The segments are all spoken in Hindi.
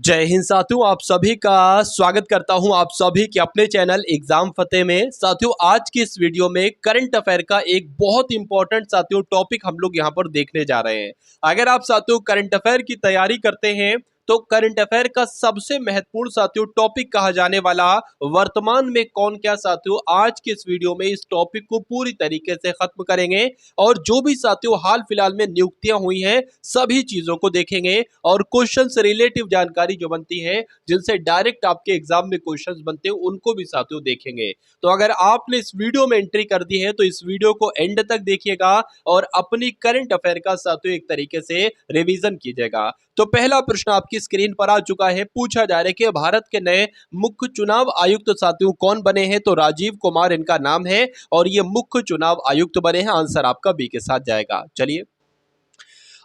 जय हिंद साथियों, आप सभी का स्वागत करता हूं आप सभी के अपने चैनल एग्जाम फतेह में। साथियों, आज की इस वीडियो में करंट अफेयर का एक बहुत इंपॉर्टेंट साथियों टॉपिक हम लोग यहां पर देखने जा रहे हैं। अगर आप साथियों करंट अफेयर की तैयारी करते हैं तो करंट अफेयर का सबसे महत्वपूर्ण साथियों टॉपिक कहा जाने वाला वर्तमान में कौन क्या साथियों, आज के इस वीडियो में इस टॉपिक को पूरी तरीके से खत्म करेंगे और जो भी साथियों हाल फिलहाल में नियुक्तियां हुई हैं सभी चीजों को देखेंगे और क्वेश्चन से रिलेटिव जानकारी जो बनती है जिनसे डायरेक्ट आपके एग्जाम में क्वेश्चंस बनते हैं उनको भी साथियों देखेंगे। तो अगर आपने इस वीडियो में एंट्री कर दी है तो इस वीडियो को एंड तक देखिएगा और अपनी करंट अफेयर का साथियों एक तरीके से रिवीजन कीजिएगा। तो पहला प्रश्न आपकी स्क्रीन पर आ चुका है। पूछा जा रहा है कि भारत के नए मुख्य चुनाव आयुक्त साथियों कौन बने हैं? तो राजीव कुमार इनका नाम है और ये मुख्य चुनाव आयुक्त बने हैं। आंसर आपका बी के साथ जाएगा। चलिए,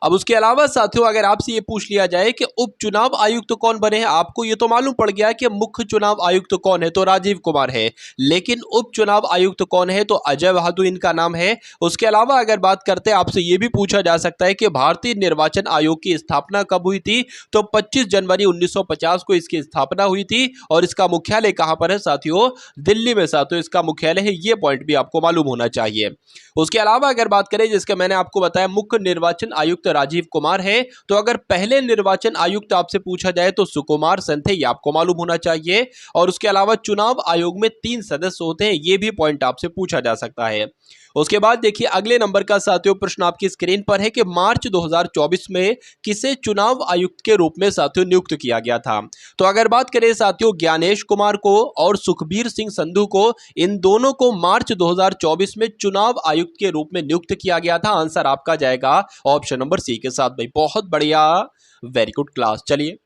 अब उसके अलावा साथियों अगर आपसे ये पूछ लिया जाए कि उप चुनाव आयुक्त कौन बने हैं, आपको ये तो मालूम पड़ गया कि मुख्य चुनाव आयुक्त कौन है तो राजीव कुमार है, लेकिन उप चुनाव आयुक्त कौन है तो अजय बहादुर इनका नाम है। उसके अलावा अगर बात करते हैं, आपसे ये भी पूछा जा सकता है कि भारतीय निर्वाचन आयोग की स्थापना कब हुई थी? तो 25 जनवरी 1950 को इसकी स्थापना हुई थी और इसका मुख्यालय कहां पर है साथियों? दिल्ली में साथियों इसका मुख्यालय है। ये पॉइंट भी आपको मालूम होना चाहिए। उसके अलावा अगर बात करें, जिसके मैंने आपको बताया मुख्य निर्वाचन आयुक्त राजीव कुमार है, तो अगर पहले निर्वाचन आयुक्त आपसे पूछा जाए तो सुकुमार सेन थे, ये आपको मालूम होना चाहिए। और उसके अलावा चुनाव आयोग में 3 सदस्य होते हैं, ये भी पॉइंट आपसे पूछा जा सकता है। उसके बाद देखिए अगले नंबर का साथियों प्रश्न आपकी स्क्रीन पर है कि मार्च 2024 में किसे चुनाव आयुक्त के रूप में साथियों नियुक्त किया गया था? तो अगर बात करें साथियों ज्ञानेश कुमार को और सुखबीर सिंह संधू को, इन दोनों को मार्च 2024 में चुनाव आयुक्त के रूप में नियुक्त किया गया था। आंसर आपका जाएगा ऑप्शन नंबर सी के साथ। भाई बहुत बढ़िया, वेरी गुड क्लास। चलिए,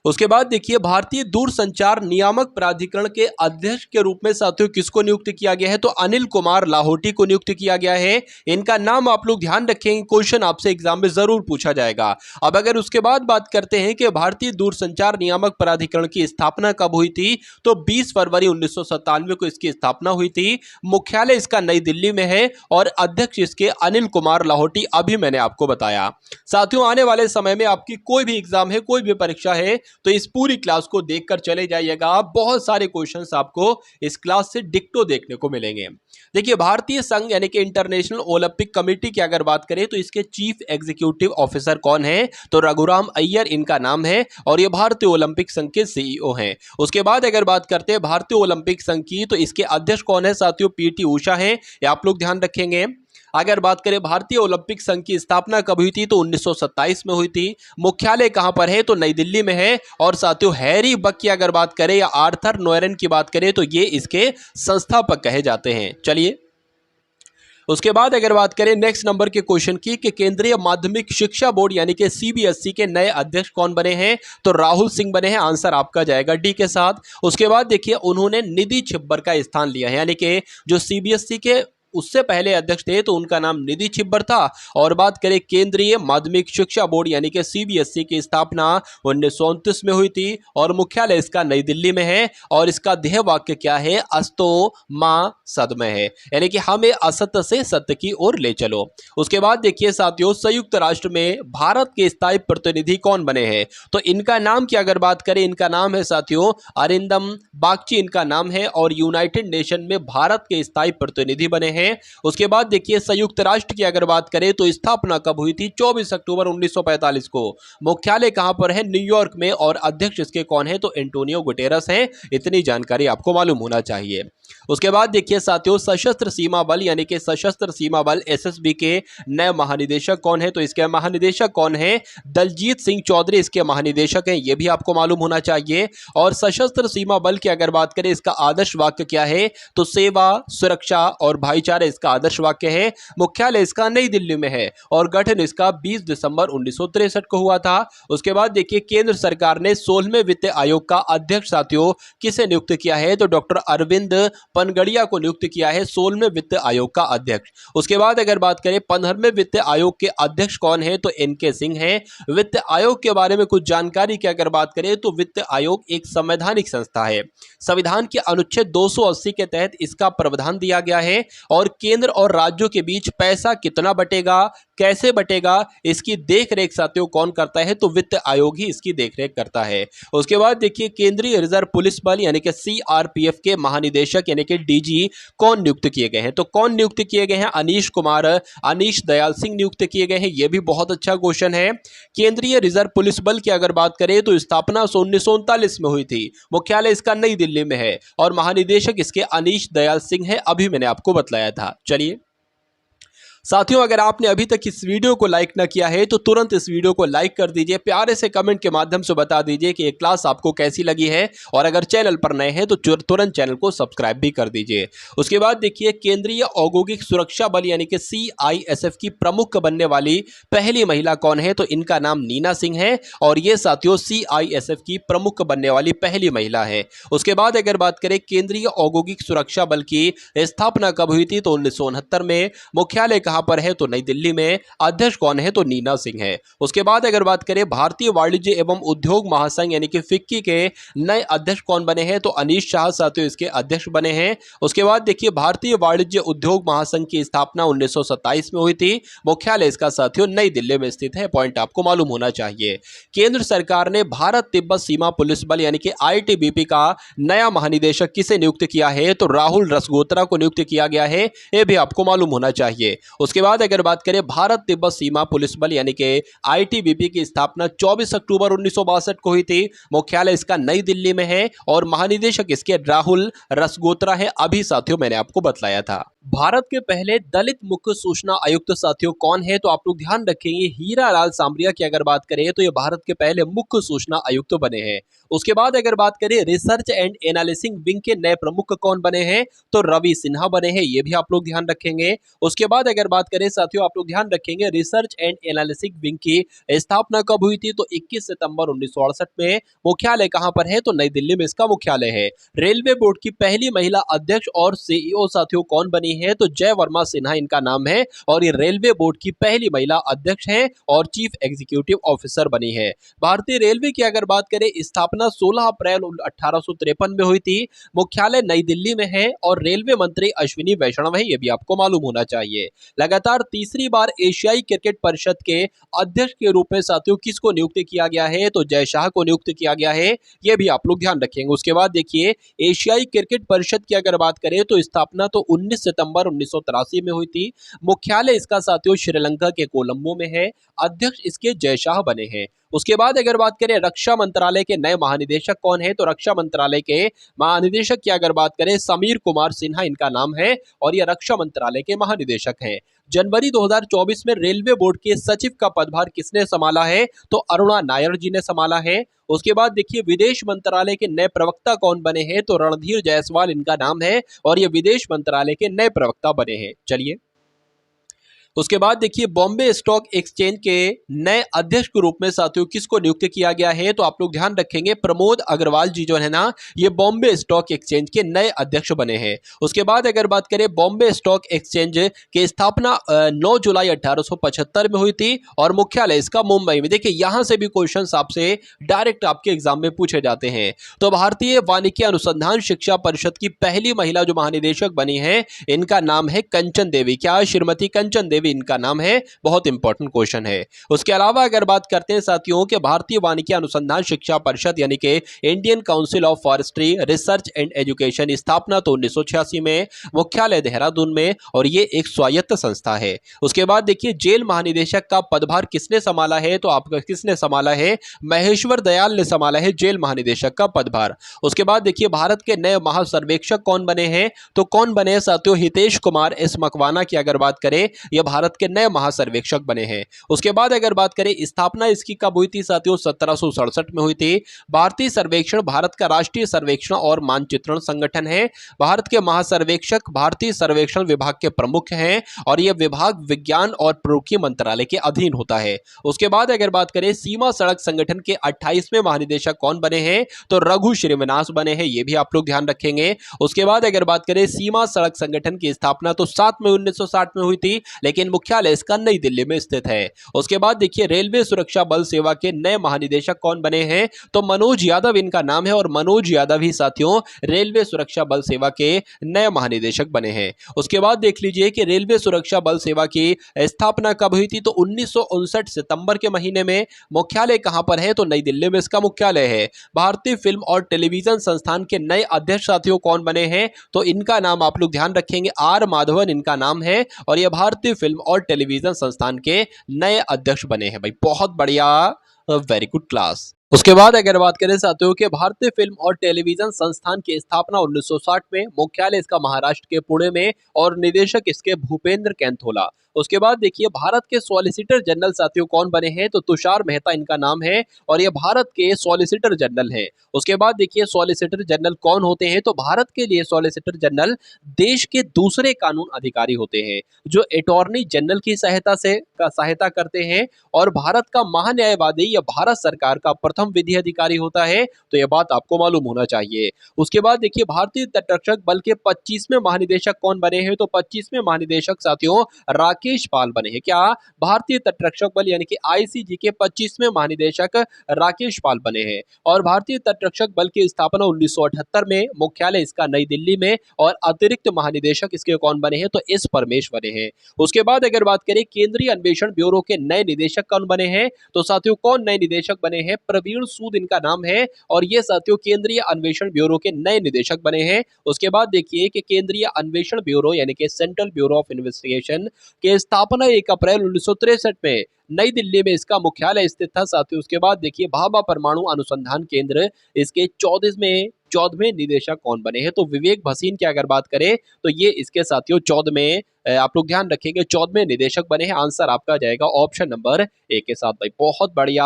उसके बाद देखिए भारतीय दूरसंचार नियामक प्राधिकरण के अध्यक्ष के रूप में साथियों किसको नियुक्त किया गया है? तो अनिल कुमार लाहोटी को नियुक्त किया गया है। इनका नाम आप लोग ध्यान रखेंगे, क्वेश्चन आपसे एग्जाम में जरूर पूछा जाएगा। अब अगर उसके बाद बात करते हैं कि भारतीय दूरसंचार नियामक प्राधिकरण की स्थापना कब हुई थी? तो 20 फरवरी 1997 को इसकी स्थापना हुई थी। मुख्यालय इसका नई दिल्ली में है और अध्यक्ष इसके अनिल कुमार लाहोटी, अभी मैंने आपको बताया। साथियों आने वाले समय में आपकी कोई भी एग्जाम है, कोई भी परीक्षा है, तो इस पूरी क्लास को देखकर चले जाइएगा। बहुत सारे क्वेश्चंस आपको इस क्लास से डिक्टो देखने को मिलेंगे। देखिए भारतीय संघ यानी कि इंटरनेशनल ओलंपिक कमेटी की अगर बात करें तो इसके चीफ एग्जीक्यूटिव ऑफिसर कौन है? तो रघुराम अय्यर इनका नाम है और ये भारतीय ओलंपिक संघ के सीईओ हैं। उसके बाद अगर बात करते हैं भारतीय ओलंपिक संघ की, तो इसके अध्यक्ष कौन है साथियों? पीटी उषा है, ये आप लोग ध्यान रखेंगे। अगर बात करें भारतीय ओलंपिक संघ की स्थापना कब हुई थी? तो 1927 में हुई थी। मुख्यालय कहां पर है? तो नई दिल्ली में है। और साथियों हैरी बक की अगर बात करें या आर्थर नोएरन की बात करें तो ये इसके संस्थापक कहे जाते हैं। चलिए, उसके बाद अगर बात करें नेक्स्ट नंबर के क्वेश्चन की कि केंद्रीय माध्यमिक शिक्षा बोर्ड यानी कि सीबीएसई के नए अध्यक्ष कौन बने हैं? तो राहुल सिंह बने हैं। आंसर आपका जाएगा डी के साथ। उसके बाद देखिए उन्होंने निधि छिब्बर का स्थान लिया है, यानी कि जो सीबीएसई के उससे पहले अध्यक्ष थे तो उनका नाम निधि छिब्बर था। और बात करें केंद्रीय माध्यमिक शिक्षा बोर्ड यानी कि सीबीएसई की स्थापना 1929 में हुई थी और मुख्यालय इसका नई दिल्ली में है। और इसका ध्येय वाक्य क्या है? अस्तो मां सदमय है, यानी कि हमें असत्य से सत्य की ओर ले चलो। उसके बाद देखिए साथियों संयुक्त राष्ट्र में भारत के स्थायी प्रतिनिधि कौन बने हैं? तो इनका नाम की अगर बात करें, इनका नाम है साथियों अरिंदम बागची इनका नाम है और यूनाइटेड नेशन में भारत के स्थायी प्रतिनिधि बने हैं। उसके बाद देखिए संयुक्त राष्ट्र की अगर बात करें तो स्थापना कब हुई थी? 24 अक्टूबर 1945 को। मुख्यालय कहां पर है? न्यूयॉर्क में। और अध्यक्ष इसके कौन है? तो एंटोनियो गुटेरस हैं। इतनी जानकारी आपको मालूम होना चाहिए। उसके बाद देखिए साथियों सशस्त्र सीमा बल यानी कि सशस्त्र सीमा बल एसएसबी के नए महानिदेशक कौन है? तो इसके महानिदेशक कौन है? दलजीत सिंह चौधरी इसके महानिदेशक हैं, यह भी आपको मालूम होना चाहिए। और सशस्त्र सीमा बल की अगर बात करें इसका आदर्श वाक्य क्या है? तो सेवा, सुरक्षा और भाईचारा इसका आदर्श वाक्य है। मुख्यालय इसका नई दिल्ली में है और गठन इसका 20 दिसंबर 1963 को हुआ था। उसके बाद देखिए केंद्र सरकार ने 16वें वित्त आयोग का अध्यक्ष साथियों किसे नियुक्त किया है? तो डॉक्टर अरविंद पनगड़िया को नियुक्त किया है 16वें वित्त आयोग का अध्यक्ष। उसके बाद अगर बात करें 15वें वित्त आयोग के अध्यक्ष कौन है? तो एनके सिंह हैं। वित्त आयोग के बारे में कुछ जानकारी की अगर बात करें तो वित्त आयोग एक संवैधानिक संस्था है। संविधान के अनुच्छेद 280 के तहत इसका प्रावधान दिया गया है और केंद्र और राज्यों के बीच पैसा कितना बटेगा, कैसे बटेगा, इसकी देखरेख साथियों कौन करता है? तो वित्त आयोग ही इसकी देखरेख करता है। उसके बाद देखिए केंद्रीय रिजर्व पुलिस बल यानी कि सीआरपीएफ के महानिदेशक यानी कि डीजी कौन नियुक्त किए गए हैं? तो कौन नियुक्त किए गए हैं? अनीश कुमार, अनीश दयाल सिंह नियुक्त किए गए हैं। यह भी बहुत अच्छा क्वेश्चन है। केंद्रीय रिजर्व पुलिस बल की अगर बात करें तो स्थापना 1939 में हुई थी। मुख्यालय इसका नई दिल्ली में है और महानिदेशक इसके अनीश दयाल सिंह है। अभी मैंने आपको बतलाया था। चलिए साथियों, अगर आपने अभी तक इस वीडियो को लाइक ना किया है तो तुरंत इस वीडियो को लाइक कर दीजिए। प्यारे से कमेंट के माध्यम से बता दीजिए कि ये क्लास आपको कैसी लगी है और अगर चैनल पर नए हैं तो तुरंत चैनल को सब्सक्राइब भी कर दीजिए। उसके बाद देखिए केंद्रीय औद्योगिक सुरक्षा बल यानी कि सीआईएसएफ की प्रमुख बनने वाली पहली महिला कौन है? तो इनका नाम नीना सिंह है और ये साथियों सीआईएसएफ की प्रमुख बनने वाली पहली महिला है। उसके बाद अगर बात करें केंद्रीय औद्योगिक सुरक्षा बल की स्थापना कब हुई थी? तो 1969 में। मुख्यालय कहां पर है? तो नई दिल्ली में। अध्यक्ष कौन है? तो नीना सिंह है। उसके बाद अगर बात करें भारतीय वाणिज्य एवं उद्योग महासंघ यानी कि फिक्की के नए अध्यक्ष कौन बने हैं? तो अनीश शाह साथियों इसके अध्यक्ष बने हैं। उसके बाद देखिए भारतीय वाणिज्य उद्योग महासंघ की स्थापना 1927 में हुई थी। मुख्यालय इसका साथियों नई दिल्ली में स्थित है। पॉइंट आपको मालूम होना चाहिए। केंद्र सरकार ने भारत तिब्बत सीमा पुलिस बल यानी कि आईटीबीपी का नया महानिदेशक किसे नियुक्त किया है? तो राहुल रसगोत्रा को नियुक्त किया गया है। यह भी आपको मालूम होना चाहिए। उसके बाद अगर बात करें भारत तिब्बत सीमा पुलिस बल यानी कि आईटीबीपी की स्थापना 24 अक्टूबर 1962 को हुई थी। मुख्यालय इसका नई दिल्ली में है और महानिदेशक इसके राहुल रसगोत्रा है। अभी साथियों मैंने आपको बतलाया था। भारत के पहले दलित मुख्य सूचना आयुक्त साथियों कौन है? तो आप लोग ध्यान रखेंगे हीरा लाल सामरिया की अगर बात करें तो ये भारत के पहले मुख्य सूचना आयुक्त बने हैं। उसके बाद अगर बात करें रिसर्च एंड एनालिसिस विंग के नए प्रमुख कौन बने हैं? तो रवि सिन्हा बने हैं। ये भी आप लोग ध्यान रखेंगे। उसके बाद अगर बात करें साथियों आप लोग ध्यान रखेंगे रिसर्च एंड एनालिसिस विंग की स्थापना कब हुई थी? तो 21 सितंबर 1968 में। मुख्यालय कहां पर है? तो नई दिल्ली में इसका मुख्यालय है। रेलवे बोर्ड की पहली महिला अध्यक्ष और सीईओ साथियों कौन बनी है? तो जय वर्मा सिन्हा इनका नाम है और ये रेलवे बोर्ड की पहली महिला अध्यक्ष हैं और चीफ एग्जीक्यूटिव ऑफिसर बनी है। भारतीय रेलवे की अगर बात करें स्थापना 16 अप्रैल 1853 में हुई थी। मुख्यालय नई दिल्ली में है और रेलवे मंत्री अश्विनी वैष्णव है। ये भी आपको मालूम होना चाहिए। लगातार तीसरी बार एशियाई क्रिकेट परिषद के अध्यक्ष के रूप में साथियों किसको नियुक्त किया गया है? तो जय शाह को नियुक्त किया गया है। यह भी आप लोग ध्यान रखेंगे। उसके बाद देखिए एशियाई क्रिकेट परिषद की अगर बात करें तो स्थापना तो 19 सितंबर 1983 में हुई थी। मुख्यालय इसका साथियों श्रीलंका के कोलंबो में है। अध्यक्ष इसके जय शाह बने हैं। उसके बाद अगर बात करें रक्षा मंत्रालय के नए महानिदेशक कौन है? तो रक्षा मंत्रालय के महानिदेशक की अगर बात करें समीर कुमार सिन्हा इनका नाम है और यह रक्षा मंत्रालय के महानिदेशक हैं। जनवरी 2024 में रेलवे बोर्ड के सचिव का पदभार किसने संभाला है? तो अरुणा नायर जी ने संभाला है। उसके बाद देखिए विदेश मंत्रालय के नए प्रवक्ता कौन बने हैं? तो रणधीर जायसवाल इनका नाम है और ये विदेश मंत्रालय के नए प्रवक्ता बने हैं। चलिए उसके बाद देखिए बॉम्बे स्टॉक एक्सचेंज के नए अध्यक्ष के रूप में साथियों किसको नियुक्त किया गया है? तो आप लोग ध्यान रखेंगे प्रमोद अग्रवाल जी जो है ना ये बॉम्बे स्टॉक एक्सचेंज के नए अध्यक्ष बने हैं। उसके बाद अगर बात करें बॉम्बे स्टॉक एक्सचेंज की स्थापना 9 जुलाई 1875 में हुई थी और मुख्यालय इसका मुंबई में। देखिए यहां से भी क्वेश्चन आपसे डायरेक्ट आपके एग्जाम में पूछे जाते हैं। तो भारतीय वानिकी अनुसंधान शिक्षा परिषद की पहली महिला जो महानिदेशक बनी है इनका नाम है कंचन देवी। क्या? श्रीमती कंचन देवी इनका नाम है। बहुत इंपॉर्टेंट क्वेश्चन है। उसके अलावा अगर बात करते हैं साथियों के भारतीय वानिकी अनुसंधान शिक्षा परिषद यानी कि Indian council of forestry research and education स्थापना तो 1986 में। मुख्यालय देहरादून में और ये एक स्वायत्त संस्था है। उसके बाद देखिए जेल महानिदेशक का पदभार किसने संभाला है? तो आपका किसने संभाला है? महेश्वर दयाल ने संभाला है जेल महानिदेशक का पदभार। उसके बाद देखिए भारत के नए महासर्वेक्षक कौन बने हैं? तो कौन बने हैं साथियों? हितेश कुमार एस मकवाना की अगर बात करें यह भारत के नए महासर्वेक्षक बने हैं। उसके बाद अगर बात करें स्थापना इसकी कब हुई थी साथियों? 1767 में हुई थी। भारतीय सर्वेक्षण भारत का राष्ट्रीय सर्वेक्षण और मानचित्रण संगठन है। भारत के महासर्वेक्षक भारतीय सर्वेक्षण विभाग के प्रमुख हैं और यह विभाग विज्ञान और प्रौद्योगिकी मंत्रालय के अधीन होता है। उसके बाद अगर बात करें सीमा सड़क संगठन के 28वें महानिदेशक कौन बने हैं? तो रघु श्रीनिवास बने हैं। यह भी आप लोग ध्यान रखेंगे। उसके बाद अगर बात करें सीमा सड़क संगठन की स्थापना तो 7 मई 1960 में हुई थी लेकिन लेकिन मुख्यालय इसका नई दिल्ली में स्थित है। उसके बाद देखिए रेलवे सुरक्षा बल सेवा के नए महानिदेशक कौन बने हैं, तो मनोज यादव इनका नाम है और मनोज यादव ही साथियों रेलवे सुरक्षा बल सेवा के नए महानिदेशक बने हैं। उसके बाद देख लीजिए कि रेलवे सुरक्षा बल सेवा की स्थापना कब हुई थी, तो 1959 सितंबर के महीने में। मुख्यालय कहां पर है, तो नई दिल्ली में इसका मुख्यालय है। भारतीय फिल्म और टेलीविजन संस्थान के नए अध्यक्ष साथियों कौन बने हैं, तो इनका नाम आप लोग ध्यान रखेंगे, आर माधवन इनका नाम है और यह भारतीय फिल्म और टेलीविजन संस्थान के नए अध्यक्ष बने हैं। भाई बहुत बढ़िया, वेरी गुड क्लास। उसके बाद अगर बात करें साथियों कि भारतीय फिल्म और टेलीविजन संस्थान की स्थापना 1960 में, मुख्यालय इसका महाराष्ट्र के पुणे में और निदेशक इसके भूपेंद्र कैंथोला। उसके बाद देखिए भारत के सॉलिसिटर जनरल साथियों कौन बने हैं, तो तुषार मेहता इनका नाम है और ये भारत के सॉलिसिटर जनरल हैं। उसके बाद देखिए सॉलिसिटर जनरल कौन होते हैं, तो भारत के लिए सॉलिसिटर जनरल देश के दूसरे कानून अधिकारी होते हैं जो अटॉर्नी जनरल की सहायता करते हैं और भारत का महान्यायवादी या भारत सरकार का प्रथम विधि अधिकारी होता है। तो यह बात आपको मालूम होना चाहिए। उसके बाद देखिए भारतीय तटरक्षक बल के 25वें महानिदेशक कौन बने हैं, तो 25वें महानिदेशक साथियों राकेश पाल बने हैं। क्या भारतीय तटरक्षक बल यानी कि आईसीजी के 25वें महानिदेशक राकेश पाल बने हैं। और भारतीय तटरक्षक बल की स्थापना 1978 में, मुख्यालय इसका नई दिल्ली में और अतिरिक्त महानिदेशक इसके कौन बने हैं, तो एस परमेश बने हैं। उसके बाद अगर बात करें केंद्रीय अन्वेषण ब्यूरो के नए निदेशक कौन बने हैं, तो साथियों कौन नए निदेशक बने हैं, प्रवीण सूद इनका नाम है और ये साथियों केंद्रीय अन्वेषण ब्यूरो के नए निदेशक बने हैं। उसके बाद देखिए कि केंद्रीय अन्वेषण ब्यूरो यानी कि सेंट्रल ब्यूरो ऑफ इन्वेस्टिगेशन की स्थापना 1 अप्रैल 1963 में नई दिल्ली में इसका मुख्यालय स्थित था साथियों। उसके बाद देखिए भाभा परमाणु अनुसंधान केंद्र इसके 14वें निदेशक कौन बने हैं, तो विवेक भसीन की अगर बात करें तो ये इसके साथियों 14वें, आप लोग ध्यान रखेंगे 14वें निदेशक बने हैं। आंसर आपका जाएगा ऑप्शन नंबर ए के साथ। भाई बहुत बढ़िया,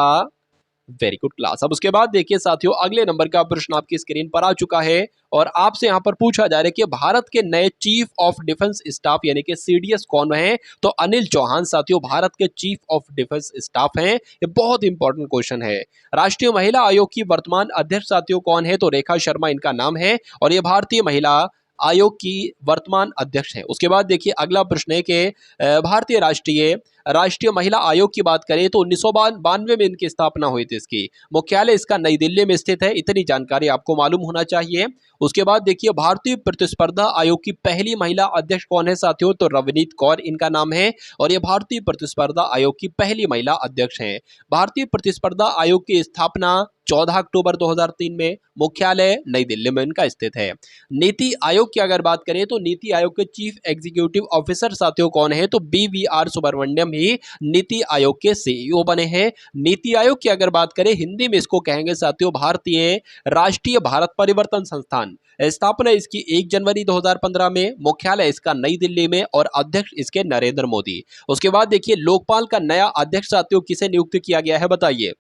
वेरी गुड क्लास। अब उसके बाद देखिए साथियों अगले नंबर का प्रश्न आपकी स्क्रीन पर आ चुका है और आपसे यहां पर पूछा जा रहा है कि भारत के नए चीफ ऑफ डिफेंस स्टाफ यानी कि सीडीएस कौन है, तो अनिल चौहान साथियों भारत के चीफ ऑफ डिफेंस स्टाफ हैं। ये बहुत इंपॉर्टेंट क्वेश्चन है। राष्ट्रीय महिला आयोग की वर्तमान अध्यक्ष साथियों कौन है, तो रेखा शर्मा इनका नाम है और ये भारतीय महिला आयोग की वर्तमान अध्यक्ष है। उसके बाद देखिए अगला प्रश्न है कि भारतीय राष्ट्रीय महिला आयोग की बात करें तो 1992 में इनकी स्थापना हुई थी। इसकी मुख्यालय इसका नई दिल्ली में स्थित है। इतनी जानकारी आपको मालूम होना चाहिए। उसके बाद देखिए भारतीय प्रतिस्पर्धा आयोग की पहली महिला अध्यक्ष कौन है साथियों, तो रवनीत कौर इनका नाम है और ये भारतीय प्रतिस्पर्धा आयोग की पहली महिला अध्यक्ष हैं। भारतीय प्रतिस्पर्धा आयोग की स्थापना 14 अक्टूबर 2003 में, मुख्यालय नई दिल्ली में इनका स्थित है। नीति आयोग की अगर बात करें तो नीति आयोग के चीफ एग्जीक्यूटिव ऑफिसर साथियों कौन है, तो BVR सुब्रमण्यम ही नीति आयोग के CEO बने हैं। नीति आयोग की अगर बात करें हिंदी में इसको कहेंगे साथियों भारतीय राष्ट्रीय भारत परिवर्तन संस्थान। स्थापना इसकी 1 जनवरी 2015 में, मुख्यालय इसका नई दिल्ली में और अध्यक्ष इसके नरेंद्र मोदी। उसके बाद देखिए लोकपाल का नया अध्यक्ष साथियों किसे नियुक्त किया गया है, बताइए।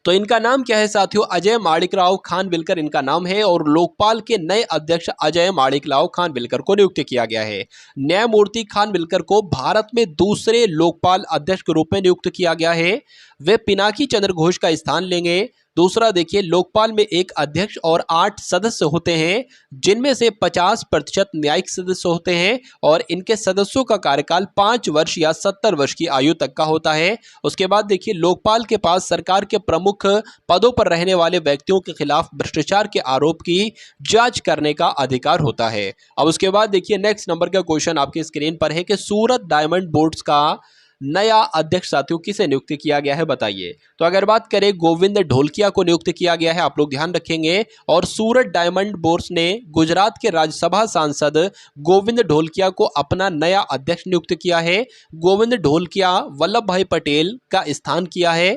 तो इनका नाम क्या है साथियों, अजय माणिकराव खानविलकर इनका नाम है और लोकपाल के नए अध्यक्ष अजय माणिकराव खानविलकर को नियुक्त किया गया है। न्यायमूर्ति खानविलकर को भारत में दूसरे लोकपाल अध्यक्ष के रूप में नियुक्त किया गया है। वे पिनाकी चंद्र घोष का स्थान लेंगे। दूसरा देखिए लोकपाल में 1 अध्यक्ष और 8 सदस्य होते हैं जिनमें से 50% न्यायिक सदस्य होते हैं और इनके सदस्यों का कार्यकाल 5 वर्ष या 70 वर्ष की आयु तक का होता है। उसके बाद देखिए लोकपाल के पास सरकार के प्रमुख पदों पर रहने वाले व्यक्तियों के खिलाफ भ्रष्टाचार के आरोप की जांच करने का अधिकार होता है। अब उसके बाद देखिए नेक्स्ट नंबर का क्वेश्चन आपकी स्क्रीन पर है कि सूरत डायमंड बोर्ड्स का नया अध्यक्ष साथियों किसे नियुक्त किया गया है, बताइए। तो अगर बात करें गोविंद ढोलकिया को नियुक्त किया गया है, आप लोग ध्यान रखेंगे। और सूरत डायमंड बोर्ड्स ने गुजरात के राज्यसभा सांसद गोविंद ढोलकिया को अपना नया अध्यक्ष नियुक्त किया है। गोविंद ढोलकिया वल्लभ भाई पटेल का स्थान किया है।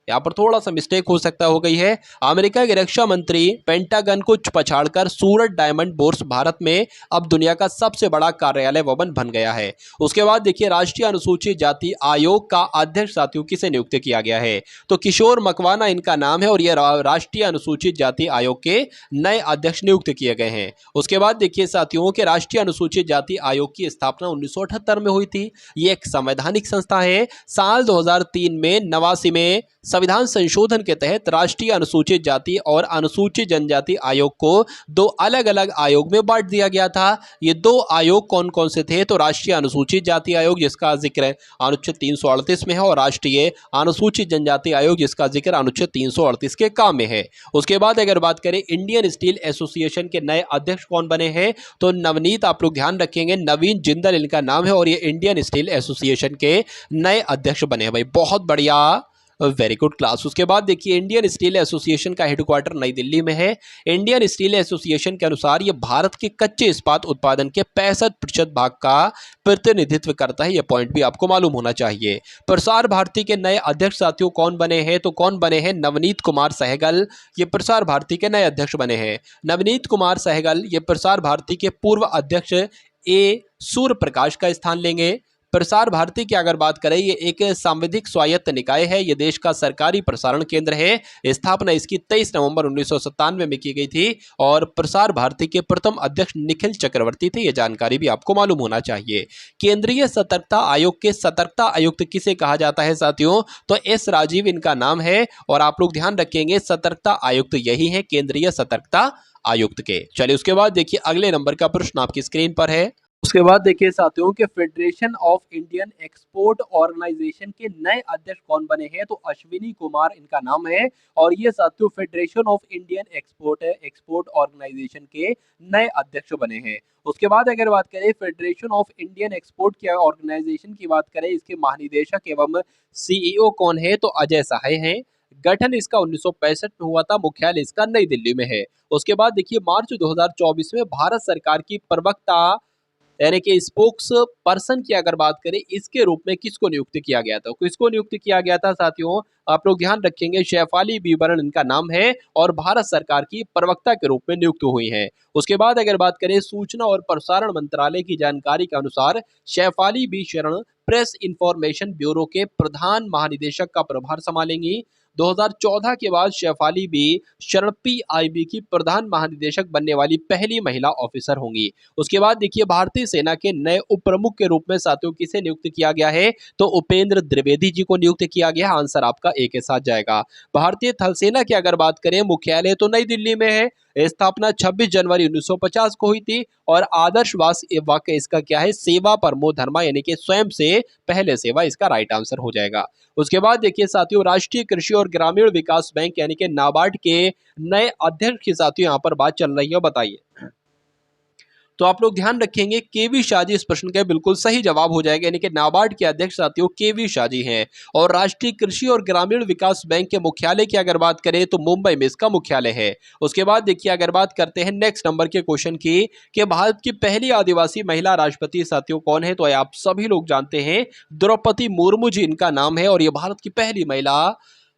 यहाँ पर थोड़ा सा मिस्टेक हो सकता हो गई है। अमेरिका के रक्षा मंत्री पेंटागन को पछाड़कर सूरत डायमंड बोर्ड्स भारत में अब दुनिया का सबसे बड़ा कार्यालय भवन बन गया है। उसके बाद देखिए राष्ट्रीय अनुसूचित जाति आयोग का अध्यक्ष साथियों किसे नियुक्त किया गया है, तो किशोर मकवाना इनका नाम है और यह राष्ट्रीय अनुसूचित जाति आयोग के नए अध्यक्ष नियुक्त किए गए हैं। उसके बाद देखिए साथियों के राष्ट्रीय अनुसूचित जाति आयोग की स्थापना 1978 में हुई थी। ये एक संवैधानिक संस्था है। साल 2003 में 89वें संविधान संशोधन के तहत राष्ट्रीय अनुसूचित जाति और अनुसूचित जनजाति आयोग को दो अलग अलग आयोग में बांट दिया गया था। ये दो आयोग कौन कौन से थे? तो राष्ट्रीय अनुसूचित जाति आयोग जिसका जिक्र अनुच्छेद 338 में है और राष्ट्रीय अनुसूचित जनजाति आयोग जिसका जिक्र अनुच्छेद 338 के काम में है। उसके बाद अगर बात करें इंडियन स्टील एसोसिएशन के नए अध्यक्ष कौन बने हैं? तो नवनीत, आप लोग ध्यान रखेंगे, नवीन जिंदल इनका नाम है और ये इंडियन स्टील एसोसिएशन के नए अध्यक्ष बने हैं। भाई बहुत बढ़िया, वेरी गुड क्लास। उसके बाद देखिए इंडियन स्टील एसोसिएशन का हेडक्वार्टर नई दिल्ली में है। इंडियन स्टील एसोसिएशन के अनुसार ये भारत के कच्चे इस्पात उत्पादन के 65% भाग का प्रतिनिधित्व करता है। ये पॉइंट भी आपको मालूम होना चाहिए। प्रसार भारती के नए अध्यक्ष साथियों कौन बने हैं? तो कौन बने हैं? नवनीत कुमार सहगल, ये प्रसार भारती के नए अध्यक्ष बने हैं। नवनीत कुमार सहगल ये प्रसार भारती के पूर्व अध्यक्ष ए सूर्य प्रकाश का स्थान लेंगे। प्रसार भारती की अगर बात करें, ये एक सांविधिक स्वायत्त निकाय है। ये देश का सरकारी प्रसारण केंद्र है। स्थापना इसकी 23 नवंबर 1997 में की गई थी और प्रसार भारती के प्रथम अध्यक्ष निखिल चक्रवर्ती थे। ये जानकारी भी आपको मालूम होना चाहिए। केंद्रीय सतर्कता आयोग के सतर्कता आयुक्त किसे कहा जाता है साथियों? तो एस राजीव इनका नाम है और आप लोग ध्यान रखेंगे सतर्कता आयुक्त यही है, केंद्रीय सतर्कता आयुक्त के। चलिए उसके बाद देखिए अगले नंबर का प्रश्न आपकी स्क्रीन पर है। उसके बाद देखिए साथियों के federation of Indian export organisation के नए अध्यक्ष कौन बने हैं? तो अश्विनी कुमार इनका नाम है और ये साथियों federation of Indian export organisation के नए अध्यक्ष बने हैं। उसके बाद अगर बात करें फेडरेशन ऑफ इंडियन एक्सपोर्ट के ऑर्गेनाइजेशन की बात करें, इसके महानिदेशक एवं सीईओ कौन है? तो अजय सहाय हैं। गठन इसका 1965 में हुआ था। मुख्यालय इसका नई दिल्ली में है। उसके बाद देखिए मार्च 2024 में भारत सरकार की प्रवक्ता यानी कि स्पोक्स पर्सन की अगर बात करें, इसके रूप में किसको नियुक्त किया गया था? किसको नियुक्त किया गया था साथियों? आप लोग ध्यान रखेंगे शेफाली बीबरन इनका नाम है और भारत सरकार की प्रवक्ता के रूप में नियुक्त हुई हैं। उसके बाद अगर बात करें सूचना और प्रसारण मंत्रालय की जानकारी के अनुसार शेफाली बी शरण प्रेस इंफॉर्मेशन ब्यूरो के प्रधान महानिदेशक का प्रभार संभालेंगी। 2014 के बाद शेफाली बी शरण पीआईबी की प्रधान महानिदेशक बनने वाली पहली महिला ऑफिसर होंगी। उसके बाद देखिए भारतीय सेना के नए उप प्रमुख के रूप में साथियों किसे नियुक्त किया गया है? तो उपेंद्र द्विवेदी जी को नियुक्त किया गया। आंसर आपका ए के साथ जाएगा। भारतीय थल सेना की अगर बात करें, मुख्यालय तो नई दिल्ली में है। स्थापना 26 जनवरी 1950 को हुई थी और आदर्श वाक्य इसका क्या है? सेवा परमो धर्मा, यानी कि स्वयं से पहले सेवा, इसका राइट आंसर हो जाएगा। उसके बाद देखिए साथियों राष्ट्रीय कृषि और ग्रामीण विकास बैंक यानी कि नाबार्ड के नए अध्यक्ष की साथियों यहाँ पर बात चल रही है, बताइए। तो आप लोग ध्यान रखेंगे केवी शाह जी इस प्रश्न का बिल्कुल सही जवाब हो जाएगा, यानी कि नाबार्ड के अध्यक्ष साथियों केवी शाह जी हैं। और राष्ट्रीय कृषि और ग्रामीण विकास बैंक के मुख्यालय की अगर बात करें तो मुंबई में इसका मुख्यालय है। उसके बाद देखिए अगर बात करते हैं नेक्स्ट नंबर के क्वेश्चन की कि भारत की पहली आदिवासी महिला राष्ट्रपति साथियों कौन है? तो आप सभी लोग जानते हैं द्रौपदी मुर्मू जी इनका नाम है और ये भारत की पहली महिला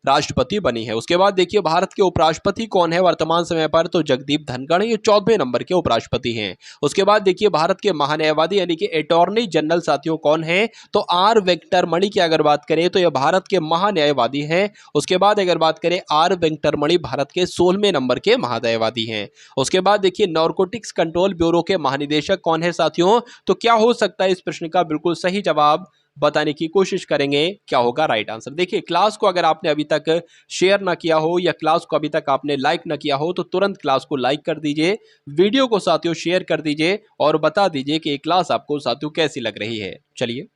राष्ट्रपति बनी है। उसके बाद देखिए भारत के उपराष्ट्रपति कौन है वर्तमान समय पर? तो जगदीप धनखड़, ये 14वें नंबर के उपराष्ट्रपति हैं। उसके बाद देखिए भारत के महान्यायवादी यानी कि अटॉर्नी जनरल साथियों कौन है? तो आर वेंकटरमणि की अगर बात करें तो ये भारत के महान्यायवादी हैं। उसके बाद अगर बात करें आर वेंकटरमणि भारत के 16वें नंबर के महान्यायवादी हैं। उसके बाद देखिए नारकोटिक्स कंट्रोल ब्यूरो के महानिदेशक कौन है साथियों? तो क्या हो सकता है इस प्रश्न का बिल्कुल सही जवाब बताने की कोशिश करेंगे। क्या होगा राइट आंसर? देखिए क्लास को अगर आपने अभी तक शेयर ना किया हो या क्लास को अभी तक आपने लाइक ना किया हो तो तुरंत क्लास को लाइक कर दीजिए, वीडियो को साथियों शेयर कर दीजिए और बता दीजिए कि ये क्लास आपको साथियों कैसी लग रही है। चलिए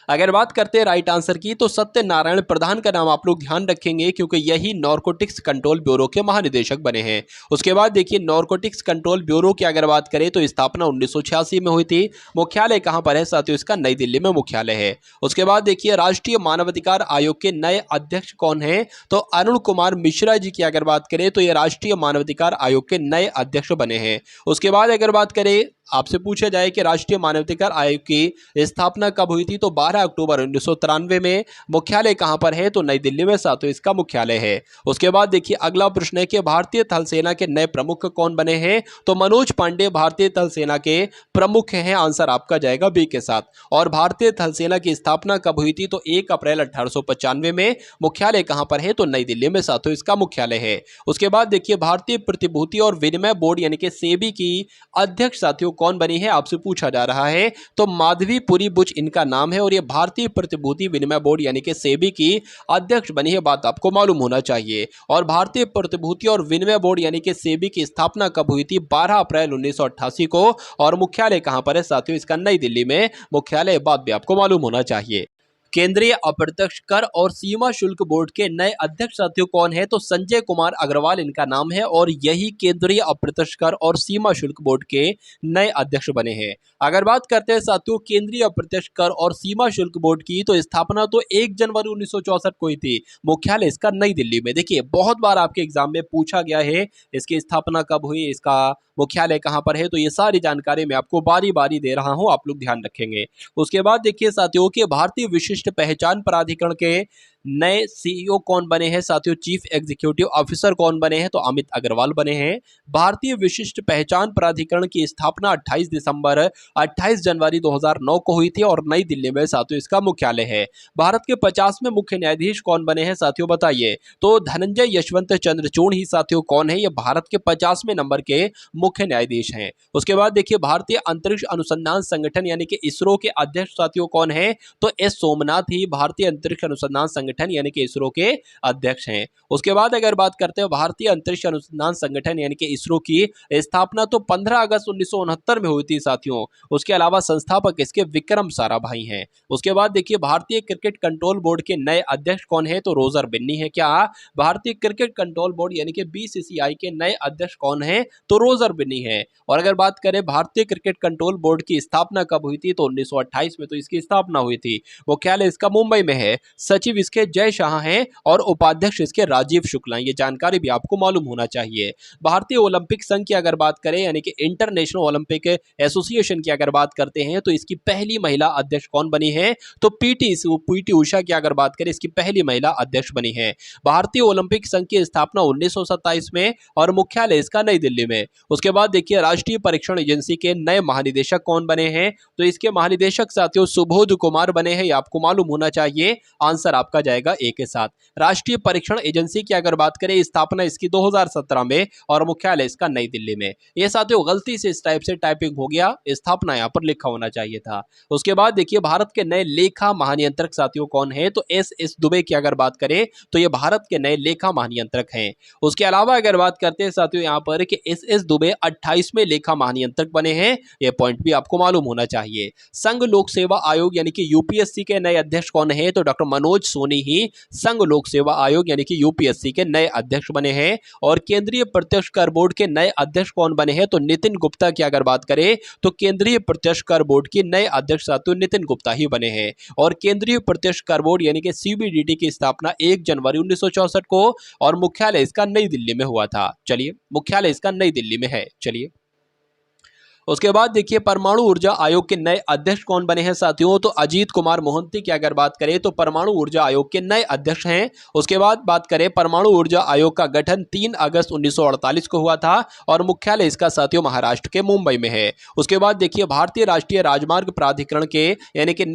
अगर बात करते हैं राइट आंसर की तो सत्यनारायण प्रधान का नाम आप लोग ध्यान रखेंगे क्योंकि यही नारकोटिक्स कंट्रोल ब्यूरो के महानिदेशक बने हैं। उसके बाद देखिए नारकोटिक्स कंट्रोल ब्यूरो की अगर बात करें तो स्थापना 1986 में हुई थी। मुख्यालय कहां पर है साथियों? इसका नई दिल्ली में मुख्यालय है। उसके बाद देखिए राष्ट्रीय मानवाधिकार आयोग के नए अध्यक्ष कौन है? तो अरुण कुमार मिश्रा जी की अगर बात करें तो ये राष्ट्रीय मानवाधिकार आयोग के नए अध्यक्ष बने हैं। उसके बाद अगर बात करें आपसे पूछा जाए कि राष्ट्रीय मानवाधिकार आयोग की स्थापना कब हुई थी? तो 12 अक्टूबर 1993 में। मुख्यालय कहां पर है? तो नई दिल्ली में साथियों इसका मुख्यालय है। उसके बाद देखिए अगला प्रश्न है कि भारतीय थल सेना के नए प्रमुख कौन बने हैं? तो मनोज पांडे भारतीय थल सेना के प्रमुख हैं। आंसर आपका जाएगा बी के साथ। और भारतीय थल सेना की स्थापना कब हुई थी? तो 1 अप्रैल 1895 में। मुख्यालय कहां पर है? तो नई दिल्ली में साथियों इसका मुख्यालय है। उसके बाद देखिए भारतीय प्रतिभूति और विनिमय बोर्ड यानी कि सेबी की अध्यक्ष साथियों कौन बनी है, आपसे पूछा जा रहा है। तो माधवीपुरी बुच इनका नाम है और ये भारतीय प्रतिभूति विनिमय बोर्ड यानी कि सेबी की अध्यक्ष बनी है, बात आपको मालूम होना चाहिए। और भारतीय प्रतिभूति और विनिमय बोर्ड यानी कि सेबी की स्थापना कब हुई थी, 12 अप्रैल 1988 को। और मुख्यालय कहां पर है साथियों, इसका नई दिल्ली में मुख्यालय, बात भी आपको मालूम होना चाहिए। केंद्रीय अप्रत्यक्ष कर और सीमा शुल्क बोर्ड के नए अध्यक्ष साथियों कौन है, तो संजय कुमार अग्रवाल इनका नाम है और यही केंद्रीय अप्रत्यक्ष कर और सीमा शुल्क बोर्ड के नए अध्यक्ष बने हैं। अगर बात करते हैं साथियों केंद्रीय अप्रत्यक्ष कर और सीमा शुल्क बोर्ड की, तो स्थापना तो 1 जनवरी 1964 को हुई थी, मुख्यालय इसका नई दिल्ली में। देखिए बहुत बार आपके एग्जाम में पूछा गया है इसकी स्थापना कब हुई, इसका मुख्यालय कहां पर है, तो ये सारी जानकारी मैं आपको बारी बारी दे रहा हूं, आप लोग ध्यान रखेंगे। उसके बाद देखिए साथियों के भारतीय विशिष्ट पहचान प्राधिकरण के नए सीईओ कौन बने हैं साथियों, चीफ एग्जीक्यूटिव ऑफिसर कौन बने हैं, तो अमित अग्रवाल बने हैं। भारतीय विशिष्ट पहचान प्राधिकरण की स्थापना 28 जनवरी 2009 को हुई थी और नई दिल्ली में साथियों इसका मुख्यालय है। भारत के 50वें मुख्य न्यायाधीश कौन बने हैं साथियों, बताइए। तो धनंजय यशवंत चंद्रचूड़ ही साथियों कौन है, ये भारत के 50वें नंबर के मुख्य न्यायाधीश हैं। उसके बाद देखिए भारतीय अंतरिक्ष अनुसंधान संगठन यानी कि इसरो के अध्यक्ष साथियों कौन है, तो एस सोमनाथ ही भारतीय अंतरिक्ष अनुसंधान संगठन यानी कि इसरो के अध्यक्ष हैं। उसके बाद अगर बात करते हैं भारतीय अंतरिक्ष अनुसंधान संगठन यानी कि इसरो की स्थापना तो 15 अगस्त 1969 में हुई थी साथियों। उसके अलावा संस्थापक इसके विक्रम साराभाई हैं। उसके बाद देखिए भारतीय क्रिकेट कंट्रोल बोर्ड के नए अध्यक्ष कौन है, तो रोजर बिन्नी है। क्या भारतीय क्रिकेट कंट्रोल बोर्ड यानी कि बीसीसीआई के नए अध्यक्ष कौन है, तो रोजर बिन्नी है। और अगर बात करें भारतीय क्रिकेट कंट्रोल बोर्ड की स्थापना कब हुई थी, तो 1928 में तो इसकी स्थापना हुई थी। मुख्यालय इसका मुंबई में है। सचिव इसके जय शाह हैं और उपाध्यक्ष इसके राजीव शुक्ला, ये जानकारी भी आपको मालूम होना चाहिए। भारतीय ओलंपिक संघ की अगर बात करें यानी कि इंटरनेशनल ओलंपिक एसोसिएशन की अगर बात करते हैं, तो इसकी पहली महिला अध्यक्ष कौन बनी है, तो पीटी उषा की अगर बात करें इसकी पहली महिला अध्यक्ष बनी है। भारतीय ओलंपिक संघ की स्थापना 1927 में और मुख्यालय इसका नई दिल्ली में। उसके बाद देखिए राष्ट्रीय परीक्षण एजेंसी के नए महानिदेशक कौन बने हैं, तो इसके महानिदेशक साथियों सुबोध कुमार बने हैं, ये आपको मालूम होना चाहिए। आंसर आपका जाएगा ए के साथ। राष्ट्रीय परीक्षण एजेंसी की अगर बात करें स्थापना इसकी 2017 में और मुख्यालय इसका नई दिल्ली में। ये साथियों गलती से इस टाइप से टाइपिंग हो गया, स्थापना यहां पर लिखा होना चाहिए था। उसके बाद देखिए भारत के नए लेखा महानियंत्रक साथियों कौन है, तो एस दुबे की अगर बात करें तो ये भारत के नए लेखा महानियंत्रक हैं। उसके अलावा अगर बात करते हैं साथियों यहां पर कि एस दुबे 28वें लेखा महानियंत्रक बने हैं, ये पॉइंट भी आपको मालूम होना चाहिए। संघ लोक सेवा आयोग यानी कि यूपीएससी के नए अध्यक्ष कौन है, तो डॉक्टर मनोज सोनी ही संघ लोक सेवा आयोग यानी कि यूपीएससी के नए अध्यक्ष बने हैं। और केंद्रीय प्रत्यक्ष कर बोर्ड के नए अध्यक्ष कौन बने हैं, तो नितिन गुप्ता की अगर बात करें तो केंद्रीय प्रत्यक्ष कर बोर्ड के नए अध्यक्ष साथियों नितिन गुप्ता ही बने हैं। और केंद्रीय प्रत्यक्ष कर बोर्ड यानी कि सीबीडीटी की स्थापना 1 जनवरी 1964 को और मुख्यालय इसका नई दिल्ली में हुआ था। चलिए मुख्यालय इसका नई दिल्ली में है। चलिए उसके बाद देखिए परमाणु ऊर्जा आयोग के नए अध्यक्ष कौन बने हैं साथियों, तो अजीत कुमार मोहंती की अगर बात करें तो परमाणु ऊर्जा आयोग के नए अध्यक्ष हैं। उसके बाद बात करें परमाणु ऊर्जा आयोग का गठन 3 अगस्त 1948 को हुआ था और मुख्यालय इसका साथियों महाराष्ट्र के मुंबई में है। उसके बाद देखिए भारतीय राष्ट्रीय राजमार्ग प्राधिकरण के यानी कि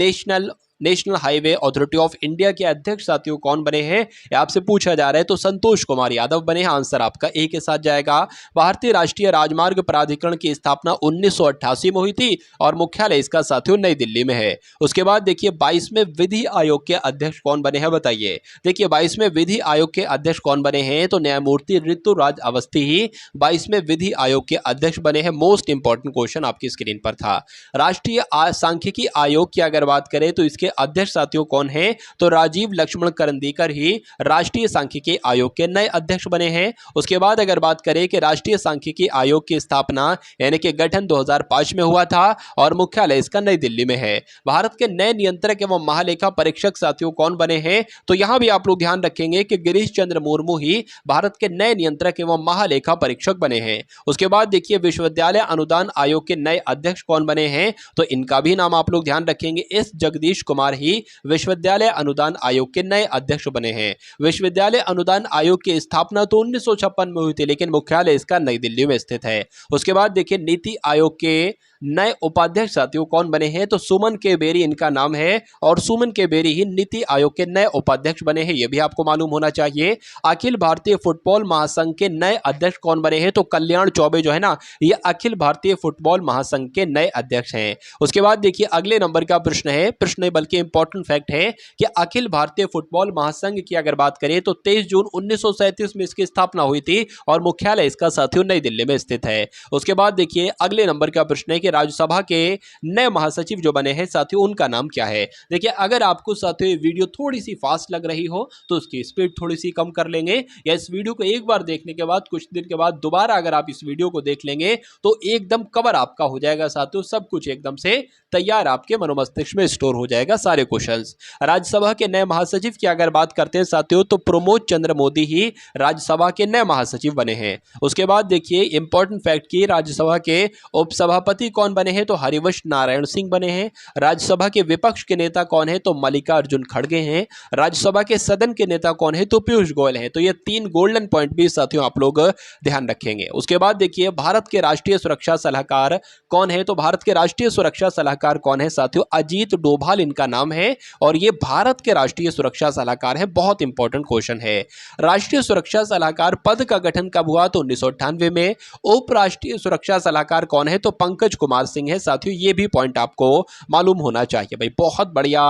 national highway authority of India के अध्यक्ष साथियों कौन बने हैं, ये आपसे पूछा जा रहा है, तो संतोष कुमार यादव बने हैं। आंसर आपका ए के साथ जाएगा। भारतीय राष्ट्रीय राजमार्ग प्राधिकरण की स्थापना 1988 में हुई थी और मुख्यालय इसका साथियों नई दिल्ली में है। उसके बाद देखिए 22वें विधि आयोग के अध्यक्ष कौन बने हैं, बताइए। देखिए 22वें विधि आयोग के अध्यक्ष कौन बने हैं, तो न्यायमूर्ति ऋतुराज अवस्थी ही 22वें विधि आयोग के अध्यक्ष बने हैं। मोस्ट इंपॉर्टेंट क्वेश्चन आपकी स्क्रीन पर था। राष्ट्रीय सांख्यिकी आयोग की अगर बात करें तो इसके अध्यक्ष साथियों कौन हैं, तो राजीव लक्ष्मण करंदीकर ही राष्ट्रीय सांख्यिकी आयोग के नए अध्यक्ष बने हैं। उसके बाद अगर बात करें कि राष्ट्रीय सांख्यिकी आयोग की स्थापना यानी कि गठन 2005 में हुआ था और मुख्यालय इसका नई दिल्ली में है। भारत के नए नियंत्रक एवं महालेखा परीक्षक साथियों कौन बने हैं, तो यहां भी आप लोग ध्यान रखेंगे कि गिरीश चंद्र मुर्मू ही भारत के नए नियंत्रक एवं महालेखा परीक्षक बने हैं। उसके बाद देखिए विश्वविद्यालय अनुदान आयोग के नए अध्यक्ष कौन बने हैं, तो इनका भी नाम आप लोग ध्यान रखेंगे। एस जगदीश कुमार ही विश्वविद्यालय अनुदान आयोग के नए अध्यक्ष बने हैं। विश्वविद्यालय अनुदान आयोग की स्थापना तो 1956 में हुई थी, लेकिन मुख्यालय इसका नई दिल्ली में स्थित है। उसके बाद देखिए नीति आयोग के नए उपाध्यक्ष साथियों कौन बने हैं? तो सुमन के बेरी इनका नाम है और सुमन के बेरी ही नीति आयोग के नए उपाध्यक्ष बने हैं, यह भी आपको मालूम होना चाहिए। अखिल भारतीय फुटबॉल महासंघ के नए अध्यक्ष कौन बने हैं? तो कल्याण चौबे जो है ना, ये अखिल भारतीय फुटबॉल महासंघ के नए अध्यक्ष हैं। उसके बाद देखिए अगले नंबर का प्रश्न है, प्रश्न नहीं बल्कि इंपॉर्टेंट फैक्ट है कि अखिल भारतीय फुटबॉल महासंघ की अगर बात करें तो 23 जून 1937 में इसकी स्थापना हुई थी और मुख्यालय इसका साथियों नई दिल्ली में स्थित है। उसके बाद देखिए अगले नंबर का प्रश्न है कि राज्यसभा के नए महासचिव जो बने हैं साथियों उनका नाम क्या है? देखिए अगर आपको साथियों ये वीडियो थोड़ी सी फास्ट लग रही हो तो उसकी स्पीड थोड़ी सी कम कर लेंगे, या इस वीडियो को एक बार देखने के बाद कुछ दिन के बाद दोबारा अगर आप इस वीडियो को देख लेंगे तो एकदम कवर आपका हो जाएगा साथियों, सब कुछ एकदम से तैयार आपके मनोमस्तिष्क में स्टोर हो जाएगा सारे क्वेश्चंस। राज्यसभा के नए महासचिव की अगर बात करते हैं साथियों तो प्रमोद चंद्र मोदी ही राज्यसभा के नए महासचिव बने हैं। उसके बाद देखिए इंपॉर्टेंट फैक्ट की राज्यसभा के उपसभापति कौन बने हैं? तो हरिवंश नारायण सिंह बने हैं। राज्यसभा के विपक्ष के नेता कौन है? तो मल्लिकार्जुन खड़गे हैं। राज्यसभा के सदन के नेता कौन है? तो पीयूष गोयल हैं। तो ये 3 गोल्डन पॉइंट भी साथियों आप लोग ध्यान रखेंगे। उसके बाद देखिए भारत के राष्ट्रीय सुरक्षा सलाहकार कौन है? तो भारत के राष्ट्रीय सुरक्षा सलाहकार कौन है साथियों? अजीत डोभाल इनका नाम है और ये भारत के राष्ट्रीय सुरक्षा सलाहकार है। बहुत इंपॉर्टेंट क्वेश्चन है। राष्ट्रीय सुरक्षा सलाहकार पद का गठन कब हुआ? तो 1998 में। उप राष्ट्रीय सुरक्षा सलाहकार कौन है? तो पंकज कुमार सिंह है साथियों, ये भी पॉइंट आपको मालूम होना चाहिए भाई। बहुत बढ़िया,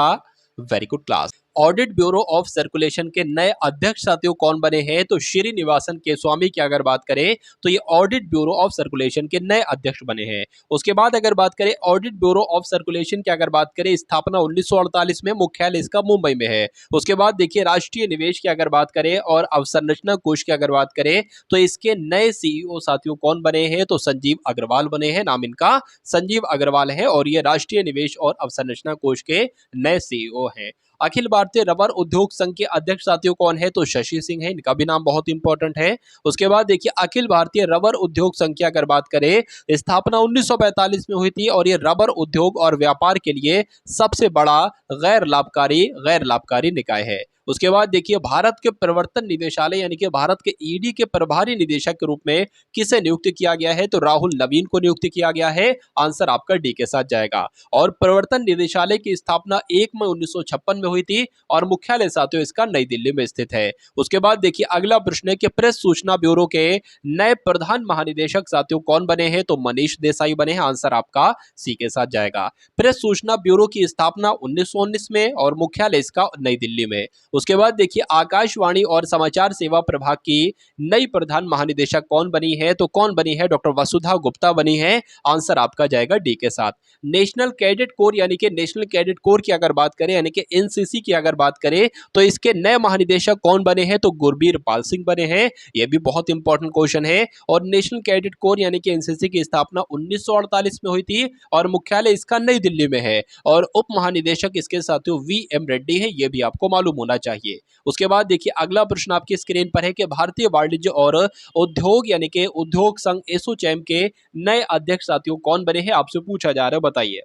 very good class. Audit bureau of circulation के नए अध्यक्ष साथियों कौन बने हैं? तो श्रीनिवासन केस्वामी की अगर बात करें तो ये ऑडिट ब्यूरो ऑफ सर्कुलेशन के नए अध्यक्ष बने हैं। उसके बाद अगर बात करें ऑडिट ब्यूरो ऑफ सर्कुलेशन की अगर बात करें, स्थापना 1948 में, मुख्यालय इसका मुंबई में है। उसके बाद देखिए राष्ट्रीय निवेश की अगर बात करें और अवसंरचना कोष की अगर बात करें तो इसके नए सीईओ साथियों कौन बने हैं? तो संजीव अग्रवाल बने हैं, नाम इनका संजीव अग्रवाल है और ये राष्ट्रीय निवेश और अवसंरचना कोष के नए सीईओ हैं। अखिल भारतीय रबर उद्योग संघ के अध्यक्ष साथियों कौन है? तो शशि सिंह है, इनका भी नाम बहुत इंपॉर्टेंट है। उसके बाद देखिए अखिल भारतीय रबर उद्योग संघ की अगर बात करें, स्थापना 1945 में हुई थी और ये रबर उद्योग और व्यापार के लिए सबसे बड़ा गैर लाभकारी निकाय है। उसके बाद देखिए भारत के प्रवर्तन निदेशालय यानी कि भारत के ईडी के प्रभारी निदेशक के रूप में किसे नियुक्त किया गया है? तो राहुल नवीन को नियुक्त किया गया है। आंसर आपका डी के साथ जाएगा। और प्रवर्तन निदेशालय की स्थापना 1 मई 1956 में हुई थी और मुख्यालय साथियों इसका नई दिल्ली में स्थित है। उसके बाद देखिए अगला प्रश्न है कि प्रेस सूचना ब्यूरो के नए प्रधान महानिदेशक साथियों कौन बने हैं? तो मनीष देसाई बने हैं। आंसर आपका सी के साथ जाएगा। प्रेस सूचना ब्यूरो की स्थापना 1919 में और मुख्यालय इसका नई दिल्ली में। उसके बाद देखिए आकाशवाणी और समाचार सेवा प्रभाग की नई प्रधान महानिदेशक कौन बनी है? तो कौन बनी है? डॉक्टर वसुधा गुप्ता बनी है। आंसर आपका जाएगा डी के साथ। नेशनल कैडेट कोर यानी कि नेशनल कैडेट कोर की अगर बात करें यानी कि एनसीसी की अगर बात करें तो इसके नए महानिदेशक कौन बने हैं? तो गुरबीर पाल सिंह बने हैं। यह भी बहुत इंपॉर्टेंट क्वेश्चन है। और नेशनल कैडेट कोर यानी कि एनसीसी की स्थापना 1948 में हुई थी और मुख्यालय इसका नई दिल्ली में है और उप महानिदेशक इसके साथियों वी.एम. रेड्डी है, यह भी आपको मालूम होना चाहिए। उसके बाद देखिए अगला प्रश्न आपकी स्क्रीन पर है कि भारतीय वाणिज्य और उद्योग यानी कि उद्योग संघ एसोचैम के नए अध्यक्ष साथियों कौन बने हैं? आपसे पूछा जा रहा है, बताइए।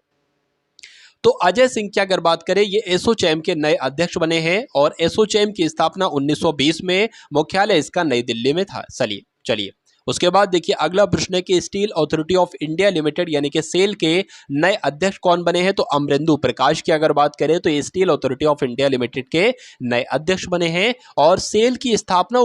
तो अजय सिंह की अगर बात करें ये एसोचैम के नए अध्यक्ष बने हैं और एसोचैम की स्थापना 1920 में, मुख्यालय इसका नई दिल्ली में था। चलिए उसके बाद देखिए अगला प्रश्न है कि steel authority of India limited यानी कि सेल के नए अध्यक्ष कौन बने हैं? तो अमरेंदु प्रकाश की अगर बात करें तो ये steel authority of India limited के नए अध्यक्ष बने हैं और सेल की स्थापना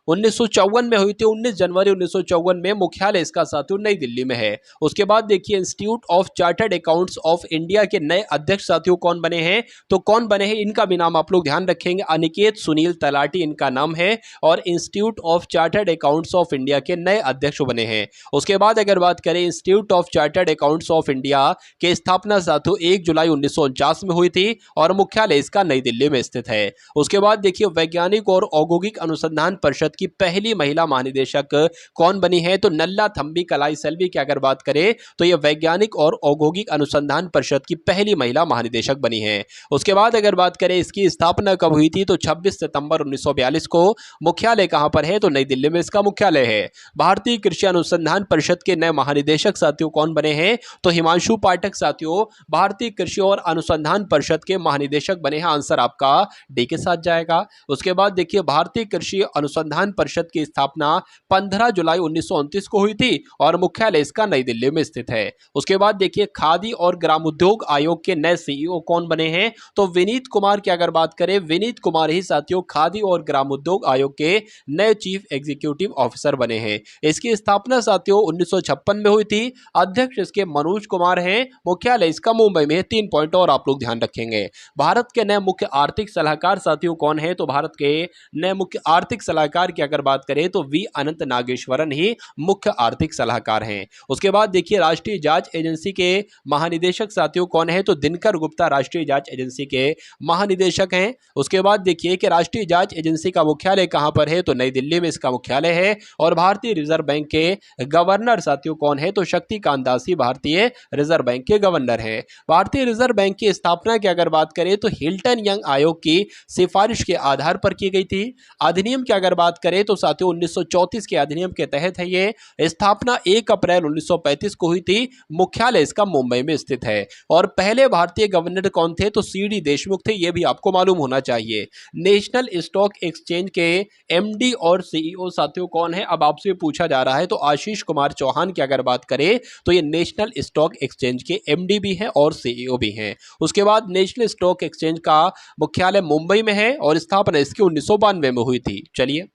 1954 में हुई थी। 19 जनवरी 1954 में, मुख्यालय इसका साथियों नई दिल्ली में है। उसके बाद देखिए institute of chartered accounts of India के नए अध्यक्ष साथियों कौन बने हैं? तो कौन बने हैं इनका भी नाम आप लोग ध्यान रखेंगे। अनिकेत सुनील तलाटी इनका नाम है और institute of chartered accounts of India के नए अध्यक्ष बने हैं। उसके बाद अगर बात करें institute of chartered accounts of India के स्थापना साथियों 1 जुलाई 1949 में हुई थी और मुख्यालय इसका नई दिल्ली में स्थित है। उसके बाद देखिए वैज्ञानिक और औद्योगिक अनुसंधान परिषद की पहली महिला महानिदेशक कौन बनी है? तो नल्ला थम्बी कलाई सेल्वी की अगर बात करें तो यह वैज्ञानिक और औद्योगिक अनुसंधान परिषद की पहली महिला महानिदेशक बनी है। उसके बाद अगर बात करें इसकी स्थापना कब हुई थी? तो 26 सितंबर 1942 को। मुख्यालय कहां पर है? तो नई दिल्ली में इसका मुख्यालय है। भारतीय कृषि अनुसंधान परिषद के नए महानिदेशक साथियों कौन बने हैं? तो हिमांशु पाठक साथियों भारतीय कृषि और अनुसंधान परिषद के महानिदेशक बने हैं। आंसर आपका डी के साथ जाएगा। उसके बाद देखिए भारतीय कृषि अनुसंधान विधान परिषद की स्थापना 15 जुलाई 1929 को हुई थी और मुख्यालय इसका नई दिल्ली में स्थित है। उसके बाद देखिए खादी और ग्रामोद्योग आयोग के नए सीईओ कौन बने हैं, तो विनीत कुमार की अगर बात करें, विनीत कुमार ही साथियों खादी और ग्रामोद्योग आयोग के नए चीफ एग्जीक्यूटिव ऑफिसर बने हैं। इसकी स्थापना साथियों 1956 में हुई थी। अध्यक्ष इसके मनोज कुमार हैं। मुख्यालय इसका मुंबई में है। 3 पॉइंट और आप लोग ध्यान रखेंगे। भारत के नए मुख्य आर्थिक सलाहकार साथियों कौन है, तो भारत के नए मुख्य आर्थिक सलाहकार की अगर बात करें तो वी अनंत नागेश्वरन ही मुख्य आर्थिक सलाहकार हैं। उसके बाद देखिए राष्ट्रीय जांच एजेंसी के महानिदेशक साथियों कौन है, तो दिनकर गुप्ता राष्ट्रीय जांच एजेंसी के महानिदेशक हैं। उसके बाद देखिए कि राष्ट्रीय जांच एजेंसी का मुख्यालय कहां पर है, तो नई दिल्ली में इसका मुख्यालय है। और भारतीय रिजर्व बैंक के गवर्नर साथियों कौन है, तो शक्तिकांत दास ही भारतीय रिजर्व बैंक के गवर्नर हैं। भारतीय रिजर्व बैंक की स्थापना की अगर बात करें तो हिल्टन यंग आयोग की सिफारिश के आधार पर की गई थी। अधिनियम की अगर बात करें तो साथियों 1934 के अधिनियम के तहत है ये। स्थापना 1 अप्रैल 1935 को हुई थी। मुख्यालय इसका मुंबई में स्थित है। और पहले भारतीय गवर्नर कौन थे, तो सीडी देशमुख थे। ये भी आपको मालूम होना चाहिए। नेशनल स्टॉक एक्सचेंज के एमडी और सीईओ साथियों कौन है, अब आपसे पूछा जा रहा है, तो आशीष कुमार चौहान की अगर बात करें तो ये नेशनल स्टॉक एक्सचेंज के एमडी भी हैं और सीईओ भी हैं। उसके बाद नेशनल स्टॉक एक्सचेंज का मुख्यालय मुंबई में है और स्थापना इसकी 1992 में हुई थी। चलिए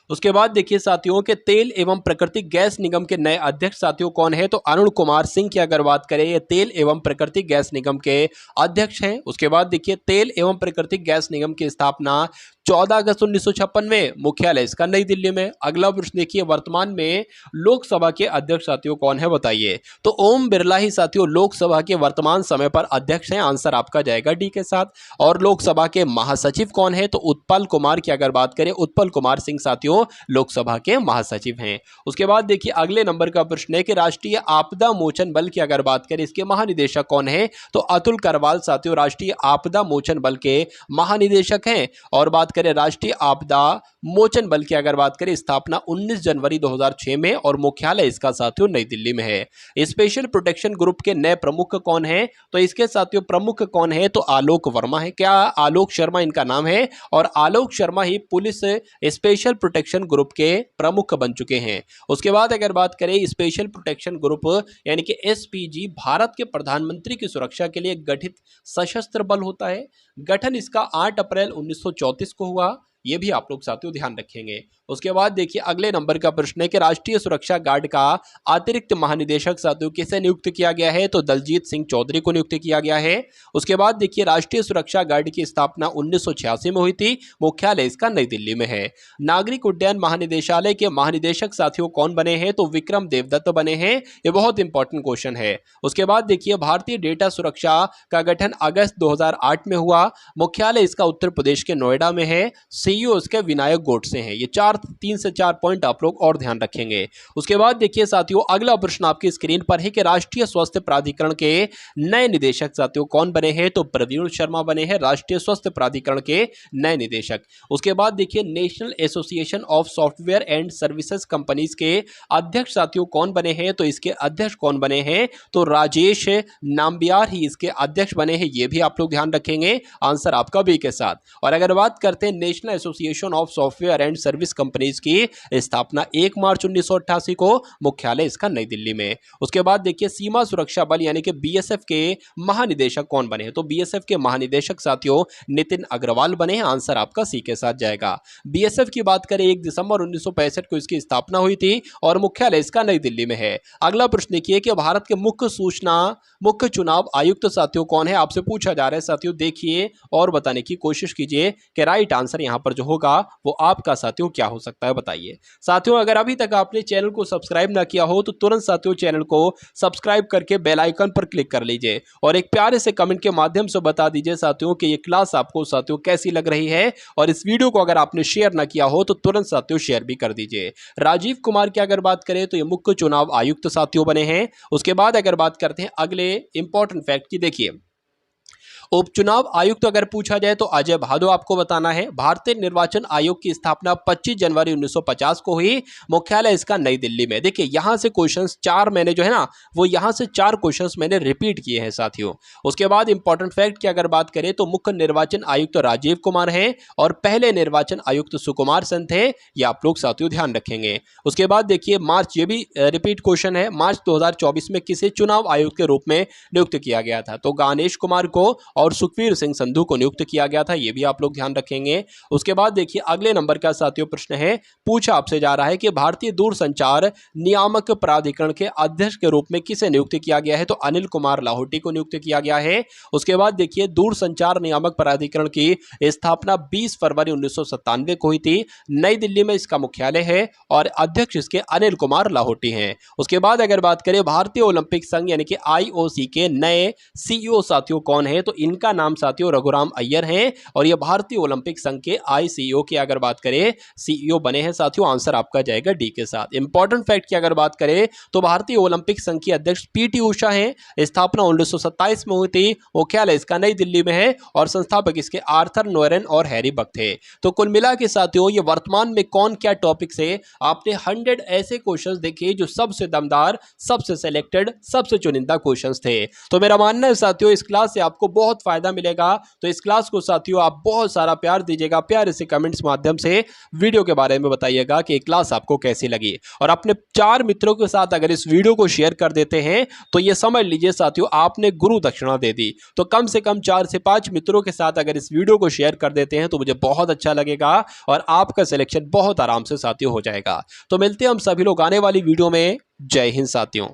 उसके बाद देखिए साथियों के तेल एवं प्राकृतिक गैस निगम के नए अध्यक्ष साथियों कौन है, तो अरुण कुमार सिंह की अगर बात करें ये तेल एवं प्राकृतिक गैस निगम के अध्यक्ष हैं। उसके बाद देखिए तेल एवं प्राकृतिक गैस निगम की स्थापना 14 अगस्त 1956 में, मुख्यालय इसका नई दिल्ली में। अगला प्रश्न देखिए वर्तमान में लोकसभा के अध्यक्ष साथियों कौन है, बताइए। तो ओम बिरला ही साथियों लोकसभा के वर्तमान समय पर अध्यक्ष हैं। आंसर आपका जाएगा डी के साथ। और लोकसभा के महासचिव कौन है, तो उत्पल कुमार की अगर बात करें, उत्पल कुमार सिंह साथियों लोकसभा के महासचिव हैं। उसके बाद देखिए अगले नंबर का प्रश्न है कि राष्ट्रीय आपदा मोचन बल की अगर बात करें इसके महानिदेशक कौन है, तो अतुल करवाल साथियों राष्ट्रीय आपदा मोचन बल के महानिदेशक हैं। और बात करें राष्ट्रीय आपदा मोचन बल की अगर बात करें स्थापना 19 जनवरी 2006 में और मुख्यालय इसका साथियों नई दिल्ली में है। स्पेशल प्रोटेक्शन ग्रुप के नए प्रमुख कौन है, तो इसके साथियों प्रमुख कौन है, तो आलोक वर्मा है। क्या आलोक शर्मा इनका नाम है और आलोक शर्मा ही पुलिस स्पेशल प्रोटेक्शन ग्रुप के प्रमुख बन चुके हैं। उसके बाद अगर बात करें स्पेशल प्रोटेक्शन ग्रुप यानी कि एसपीजी भारत के प्रधानमंत्री की सुरक्षा के लिए गठित सशस्त्र बल होता है। गठन इसका 8 अप्रैल 1934 को हुआ। ये भी आप लोग साथियों ध्यान रखेंगे। उसके बाद देखिए अगले नंबर का प्रश्न है कि राष्ट्रीय सुरक्षा गार्ड का अतिरिक्त महानिदेशक साथियों किसे नियुक्त किया गया है, तो दलजीत सिंह चौधरी को नियुक्त किया गया है। उसके बाद देखिए राष्ट्रीय सुरक्षा गार्ड की स्थापना 1986 में हुई थी। मुख्यालय इसका नई दिल्ली में है। नागरिक उड्डयन महानिदेशालय के महानिदेशक साथियों कौन बने हैं, तो विक्रम देवदत्त बने हैं। ये बहुत इंपॉर्टेंट क्वेश्चन है। उसके बाद देखिए भारतीय डेटा सुरक्षा का गठन अगस्त 2008 में हुआ। मुख्यालय इसका उत्तर प्रदेश के नोएडा में है। सीईओ इसके विनायक गोडसे हैं। ये 3 से 4 पॉइंट आप लोग और ध्यान रखेंगे। उसके बाद देखिए साथियों अगला प्रश्न आपकी स्क्रीन पर है कि राष्ट्रीय स्वास्थ्य प्राधिकरण के नए निदेशक साथियों कौन बने हैं, तो प्रवीण शर्मा बने हैं राष्ट्रीय स्वास्थ्य प्राधिकरण के नए निदेशक। उसके बाद देखिए national association of software and services companies के अध्यक्ष साथियों कौन बने हैं, तो इसके अध्यक्ष कौन बने हैं, तो राजेश नाम्बियार ही इसके अध्यक्ष बने हैं। ये भी आप लोग ध्यान रखेंगे। आंसर आपका बी के साथ। और अगर बात करते हैं national association of software and service companies की स्थापना 1 मार्च 1988 को, मुख्यालय इसका नई दिल्ली में। उसके बाद देखिए सीमा सुरक्षा बल यानी कि बीएसएफ के महानिदेशक कौन बने हैं, तो बीएसएफ के महानिदेशक साथियों नितिन अग्रवाल बने हैं। आंसर आपका सी के साथ जाएगा। बीएसएफ की बात करें 1 दिसंबर 1965 को इसकी स्थापना हुई थी और मुख्यालय इसका नई दिल्ली में है। अगला प्रश्न देखिए कि भारत के मुख्य चुनाव आयुक्त साथियों कौन है, आपसे पूछा जा रहा है साथियों। देखिए और बताने की कोशिश कीजिए कि राइट आंसर यहां पर जो होगा वो आपका साथियों क्या हो सकता है, बताइए। साथियों अगर अभी तक आपने चैनल को सब्सक्राइब ना किया हो तो तुरंत साथियों चैनल को सब्सक्राइब करके बेल आइकन पर क्लिक कर लीजिए और एक प्यारे से कमेंट के माध्यम से बता दीजिए साथियों कि ये क्लास आपको साथियों कैसी लग रही है। और इस वीडियो को अगर आपने शेयर ना किया हो तो तुरंत साथियों शेयर भी कर दीजिए। राजीव कुमार की अगर बात करें तो ये मुख्य चुनाव आयुक्त साथियों बने हैं। उसके बाद अगर बात करते हैं अगले इंपॉर्टेंट फैक्ट की, देखिए उपचुनाव आयुक्त अगर पूछा जाए तो अजय भादो आपको बताना है। भारतीय निर्वाचन आयोग की स्थापना 25 जनवरी 1950 को हुई। मुख्यालय इसका नई दिल्ली में। देखिए यहां से क्वेश्चंस 4 मैंने जो है ना वो यहां से 4 क्वेश्चंस मैंने रिपीट किए हैं साथियों। उसके बाद इंपॉर्टेंट फैक्ट की अगर बात करें तो मुख्य निर्वाचन आयुक्त राजीव कुमार हैं और पहले निर्वाचन आयुक्त सुकुमार सेन थे। ये आप लोग साथियों ध्यान रखेंगे। उसके बाद देखिए मार्च, ये भी रिपीट क्वेश्चन है, मार्च 2024 में किसे चुनाव आयुक्त के रूप में नियुक्त किया गया था? तो गणेश कुमार को और सुखवीर सिंह संधू को नियुक्त किया गया था। ये भी आप लोग ध्यान रखेंगे। उसके बाद देखिए अगले नंबर का साथियों प्रश्न है, पूछा आपसे जा रहा है कि भारतीय दूरसंचार नियामक प्राधिकरण के अध्यक्ष के रूप में किसे नियुक्त किया गया है? तो अनिल कुमार लाहौटी को नियुक्त किया गया है। उसके बाद देखिए दूरसंचार नियामक प्राधिकरण की स्थापना 20 फरवरी 1997 को हुई थी। नई दिल्ली में इसका मुख्यालय है और अध्यक्ष इसके अनिल कुमार लाहौटी हैं। उसके बाद अगर बात करें भारतीय ओलंपिक संघ यानी कि आईओसी के नए सीईओ साथियों कौन है? तो इनका नाम साथियों रघुराम अय्यर हैं और ये भारतीय ओलंपिक संघ के आईसीईओ की अगर बात करें सीईओ बने हैं साथियों। आंसर आपका जाएगा डी के साथ। इंपॉर्टेंट फैक्ट की अगर बात करें तो भारतीय ओलंपिक संघ की अध्यक्ष पीटी उषा हैं। स्थापना 1927 में हुई थी। मुख्यालय इसका नई दिल्ली में है और संस्थापक इसके आर्थर नोरेन और हैरी बक थे। तो कुल मिला के साथियों ये वर्तमान में कौन क्या टॉपिक से आपने 100 ऐसे क्वेश्चंस देखे जो सबसे दमदार, सबसे सिलेक्टेड, सबसे चुनिंदा क्वेश्चंस थे। तो मेरा मानना है साथियों इस क्लास से आपको बहुत फायदा मिलेगा। तो इस क्लास को साथियों आप बहुत सारा प्यार दीजिएगा। प्यार से कमेंट्स माध्यम से वीडियो के बारे में बताइएगा कि क्लास आपको कैसी लगी और अपने 4 मित्रों के साथ अगर इस वीडियो को शेयर कर देते हैं तो ये समझ लीजिए साथियों आपने गुरु दक्षिणा दे दी। तो कम से कम 4 से 5 मित्रों के साथ अगर इस वीडियो को शेयर कर देते हैं तो मुझे बहुत अच्छा लगेगा और आपका सिलेक्शन बहुत आराम से साथियों हो जाएगा। तो मिलते हैं हम सभी लोग आने वाली वीडियो में। जय हिंद साथियों।